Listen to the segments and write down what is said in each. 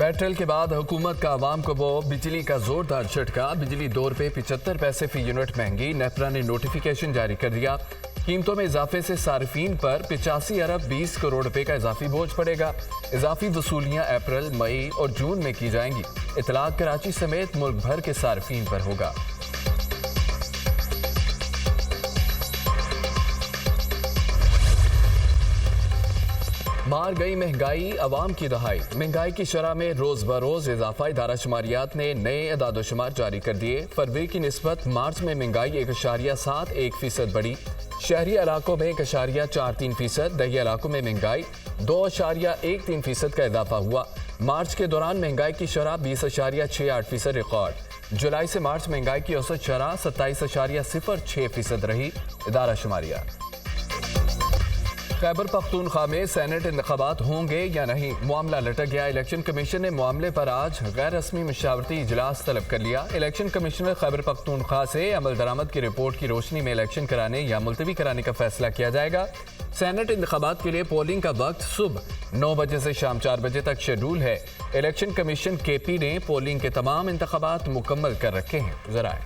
अप्रैल के बाद हुकूमत का आवाम को वो बिजली का जोरदार झटका। बिजली 2 रुपये 75 पैसे फी यूनिट महंगी। नेपरा ने नोटिफिकेशन जारी कर दिया। कीमतों में इजाफे से सार्फिन पर 85 अरब 20 करोड़ रुपए का इजाफी बोझ पड़ेगा। इजाफी वसूलियां अप्रैल, मई और जून में की जाएंगी। इतलाक कराची समेत मुल्क भर के सार्फिन पर होगा। मार गई महंगाई, अवाम की दहाई। महंगाई की शरह में रोज बरोज इजाफा। इदारा शुमारियात ने नए अदादोशुमार जारी कर दिए। फरवरी की निस्बत मार्च में महंगाई 1.71% बढ़ी। शहरी इलाकों में 1.43%, दही इलाकों में महंगाई 2.13% का इजाफा हुआ। मार्च के दौरान महंगाई की शरह 20.68% रिकॉर्ड। जुलाई से मार्च महंगाई की औसत शरह 27.06% रही। इदारा शुमारियात। खैबर पख्तूनख्वा में सेनेट इंतखाबात होंगे या नहीं, मामला लटक गया। इलेक्शन कमीशन ने मामले पर आज गैर रस्मी मशावरती इजलास तलब कर लिया। इलेक्शन कमिश्नर खैबर पख्तूनख्वा से अमल दरामद की रिपोर्ट की रोशनी में इलेक्शन कराने या मुलतवी कराने का फैसला किया जाएगा। सेनेट इंतखाबात के लिए पोलिंग का वक्त सुबह 9 बजे से शाम 4 बजे तक शेड्यूल है। इलेक्शन कमीशन KP ने पोलिंग के तमाम इंतखाबात मुकम्मल कर रखे हैं। जराए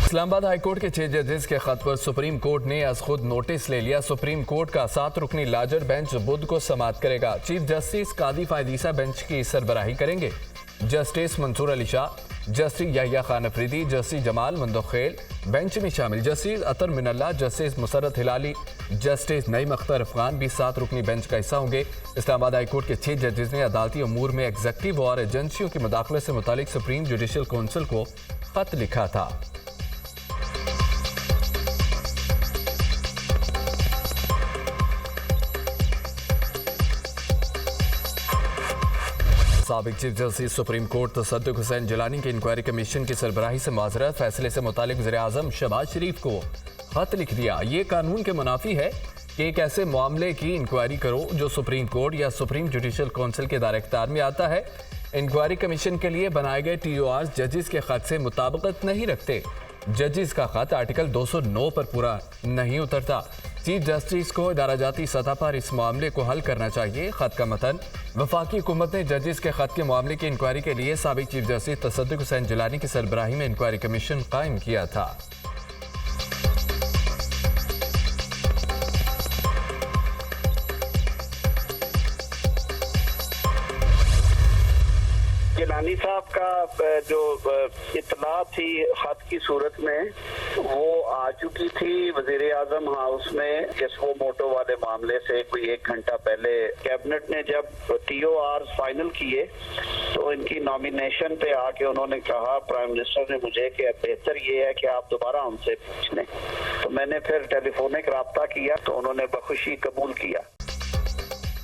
इस्लामाबाद हाईकोर्ट के 6 जजेस के खत पर सुप्रीम कोर्ट ने आज खुद नोटिस ले लिया। सुप्रीम कोर्ट का 7 रुकनी लार्जर बेंच बुध को समाअत करेगा। चीफ जस्टिस कादी फायदीसा बेंच की सरबराही करेंगे। Justice Mansoor Ali Shah, justice Yahya Khan Afridi, justice Jamal Mandokhel bench में शामिल। Justice Athar Minallah, justice Musarrat Hilali, justice Naeem Akhtar Afghan भी 7 रुकनी बेंच का हिस्सा होंगे। इस्लामाबाद हाईकोर्ट के 6 जजेस ने अदालती अमूर में एग्जेक्टिव और एजेंसियों की मुदाखलत से मुतालिक सुप्रीम जुडिशल काउंसिल को खत लिखा था। साबिक चीफ जस्टिस सुप्रीम कोर्ट तसद्दुक हुसैन जिलानी के इंक्वायरी कमीशन की सरबराही से माजरत। फैसले से मुतालिक वज़ीर-ए-आज़म शहबाज शरीफ को खत लिख दिया। ये कानून के मुनाफी है कि एक ऐसे मामले की इंक्वायरी करो जो सुप्रीम कोर्ट या सुप्रीम जुडिशल काउंसिल के दायरे इख्तियार में आता है। इंक्वायरी कमीशन के लिए बनाए गए TORs जजेस के खत से मुताबिकत नहीं रखते। जजेस का खत आर्टिकल 209 पर पूरा नहीं उतरता। चीफ जस्टिस को इदाराजाती सतह पर इस मामले को हल करना चाहिए। खत का मतन वफाकी हुकूमत ने जजेस के खत के मामले की इंक्वायरी के लिए साबिक चीफ जस्टिस तसद्दुक हुसैन जिलानी की सरबराही में इंक्वायरी कमीशन कायम किया था। जिलानी साहब का जो इतला थी खत की सूरत में वो आ चुकी थी वज़ीर-ए-आज़म हाउस में। जिसको मोटो वाले मामले से कोई 1 घंटा पहले कैबिनेट ने जब TORs फाइनल किए तो इनकी नॉमिनेशन पे आके उन्होंने कहा प्राइम मिनिस्टर ने मुझे कि बेहतर ये है कि आप दोबारा हमसे पूछ लें। तो मैंने फिर टेलीफोनिक राब्ता किया तो उन्होंने बखुशी कबूल किया।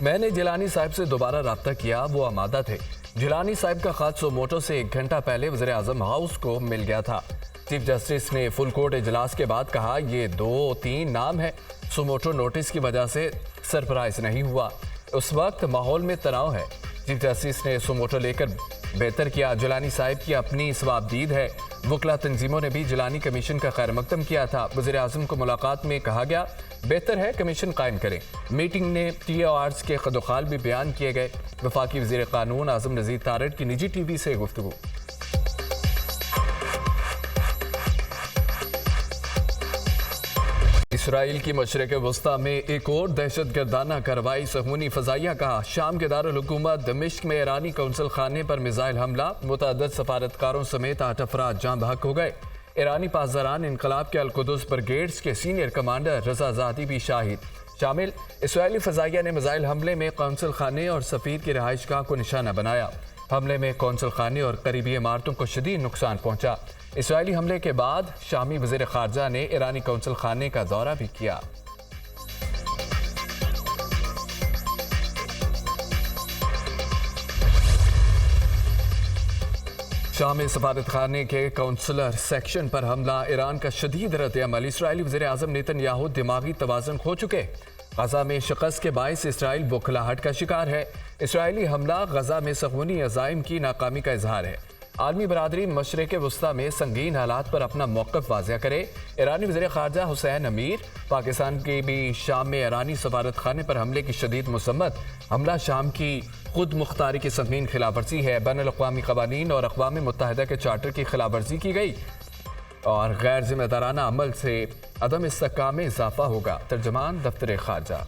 मैंने जिलानी साहब से दोबारा राब्ता किया, वो आमादा थे। जिलानी साहब का खत सुमोटो से 1 घंटा पहले वज़ीर-ए-आज़म हाउस को मिल गया था। चीफ जस्टिस ने फुल कोर्ट इजलास के बाद कहा ये 2-3 नाम है। सुमोटो नोटिस की वजह से सरप्राइज नहीं हुआ। उस वक्त माहौल में तनाव है। चीफ जस्टिस ने सुमोटो लेकर बेहतर किया। जिलानी साहब की अपनी सवाबदीद है। वकला तंजीमों ने भी जिलानी कमीशन का खैर मकदम किया था। वज़ीर-ए-आज़म को मुलाकात में कहा गया बेहतर है कमीशन कायम करें। मीटिंग में TORs के खदोखाल भी बयान किए गए। वफाकी वज़ीर कानून आज़म नज़ीर तारड़ की निजी TV से गुफ्तगू। इसराइल की मशरिक़ वस्ता में एक और दहशत गर्दाना कार्रवाई। सहूनी फ़ज़ाइया का शाम के दारुल हुकूमत दमिश्क में ईरानी कौंसल खाने पर मिसाइल हमला। मुतअद्दिद सफारतकारों समेत 8 अफराद जाँ बहक हो गए। ईरानी पासदारान इनकलाब के अल-कुदस ब्रिगेड्स के सीनियर कमांडर रजा ज़ादी भी शामिल। इसराइली फ़ज़ाइया ने मिसाइल हमले में कौंसल खाने और सफ़ीर की रहाइशगाह को निशाना बनाया। हमले में कौंसल खाने और करीबी इमारतों को शदीद नुकसान पहुंचा। इसराइली हमले के बाद शामी वज़ीर ख़ारजा ने ईरानी कौंसल खाने का दौरा भी किया। शामी सफारत खाने के काउंसलर सेक्शन पर हमला। ईरान का शदीद रद्द-ए-अमल। इसराइली वज़ीर-ए-आज़म नेतन्याहू दिमागी तवाज़ुन खो चुके। गजा में शिकस्त के बायस इसराइल बुखलाहट का शिकार है। इसराइली हमला गजा में सहूनी अज़ाइम की नाकामी का इजहार है। आलमी बरादरी मशरिक़ वस्ता में संगीन हालात पर अपना मौक़िफ़ वाज़िया करे। ईरानी वज़ीर ख़ारजा हुसैन अमीर पाकिस्तान के भी शाम में ईरानी सफारत खाने पर हमले की शदीद मसम्मत। हमला शाम की खुद मुख्तारी की संगीन खिलाफ वर्जी है। बैनुल-अक़वामी क़वानीन और अक़वाम मुत्तहिदा के चार्टर की खिलाफ वर्जी की गई और गैर जिम्मेदाराना अमल से अदम इस्तेहकाम में इजाफा होगा। तर्जमान दफ्तर ख़ारजा।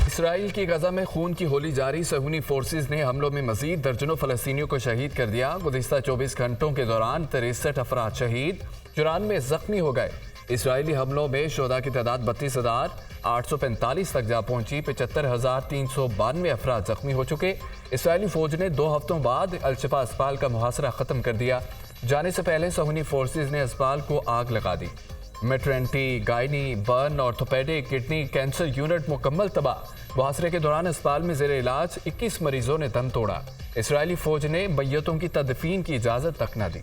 इसराइल की गजा में खून की होली जारी। सहूनी फोर्सेज ने हमलों में मजीद दर्जनों फलस्तीनियों को शहीद कर दिया। गुज़िश्ता 24 घंटों के दौरान 63 अफराद शहीद, 94 जख्मी हो गए। इसराइली हमलों में शोधा की तादाद 32,845 तक जा पहुंची। 75,392 अफराद जख्मी हो चुके। इसराइली फौज ने 2 हफ्तों बाद अल-शिफा अस्पताल का मुहासरा ख़त्म कर दिया। जाने से पहले सहूनी फोर्सेज ने अस्पताल को आग लगा दी। Maternity, gynae, burn, orthopaedic, kidney, cancer unit मुकम्मल तबाह। मुहासरे के दौरान अस्पताल में ज़ेर इलाज 21 मरीजों ने दम तोड़ा। इसराइली फौज ने मैयतों की तदफीन की इजाज़त तक न दी।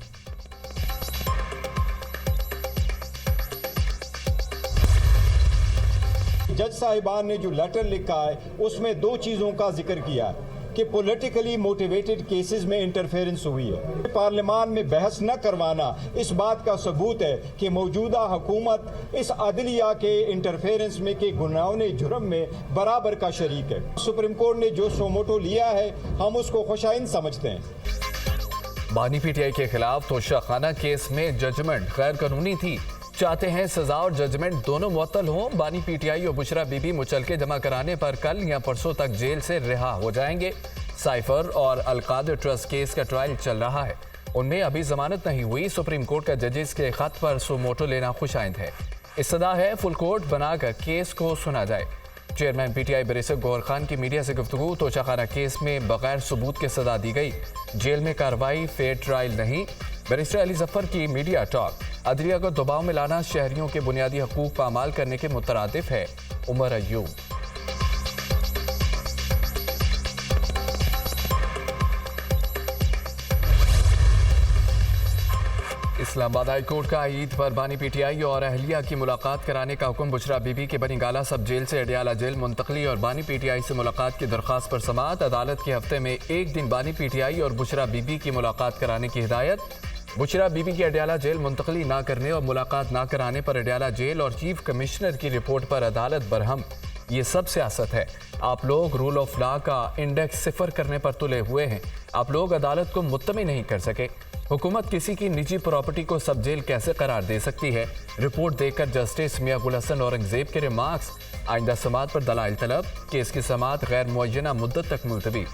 जज साहिबान ने जो लेटर लिखा है उसमें 2 चीज़ों का जिक्र किया है कि पॉलिटिकली मोटिवेटेड केसेस में इंटरफेरेंस हुई है। पार्लियामान में बहस न करवाना इस बात का सबूत है कि मौजूदा हुकूमत इस अदलिया के इंटरफेरेंस में के गुनाहों जुर्म में बराबर का शरीक है। सुप्रीम कोर्ट ने जो सोमोटो लिया है हम उसको खुशाइन समझते हैं। बानी पीटीआई के खिलाफ तोशाखाना केस में जजमेंट गैर कानूनी थी। चाहते हैं सजा और जजमेंट दोनों मुअत्तल हों। बानी पीटीआई और बुशरा बीबी मुचलके जमा कराने पर कल या परसों तक जेल से रिहा हो जाएंगे। साइफर और अलकादर ट्रस्ट केस का ट्रायल चल रहा है, उनमें अभी जमानत नहीं हुई। सुप्रीम कोर्ट का जजेस के खत पर सुमोटो लेना खुशाइंद है। इस्तदा है फुल कोर्ट बनाकर केस को सुना जाए। Chairman PTI barrister Gohar Khan की मीडिया से गुफ्तगू। तोशाखाना केस में बगैर सबूत के सजा दी गई। जेल में कार्रवाई, फेयर ट्रायल नहीं। बैरिस्टर अली जफर की मीडिया टॉक। अदलिया को दबाव में लाना शहरियों के बुनियादी हकूक पामाल करने के मुतरादिफ है। उमर अयूब। इस्लामाबाद हाई कोर्ट का ईद पर बानी पीटीआई और अहलिया की मुलाकात कराने का हुक्म। बुशरा बीबी के बनीगाला सब जेल से अडियाला जेल मुंतकली और बानी पीटीआई से मुलाकात की दरख्वास्त पर समाअत। अदालत के हफ्ते में 1 दिन बानी पीटीआई और बुशरा बीबी की मुलाकात कराने की हिदायत। बुशरा बीबी की अडियाला जेल मुंतकली ना करने और मुलाकात ना कराने पर अडियाला जेल और चीफ कमिश्नर की रिपोर्ट पर अदालत बरहम। ये सब सियासत है। आप लोग रूल ऑफ लॉ का इंडेक्स 0 करने पर तुले हुए हैं। आप लोग अदालत को मुत्तमी नहीं कर सके। हुकूमत किसी की निजी प्रॉपर्टी को सब जेल कैसे करार दे सकती है? रिपोर्ट देकर जस्टिस मियां गुल हसन औरंगजेब के रिमार्क्स। आइंदा समाअत पर दलाइल तलब। केस की समाअत गैर मुअय्यना मुद्दत तक मुलतवी।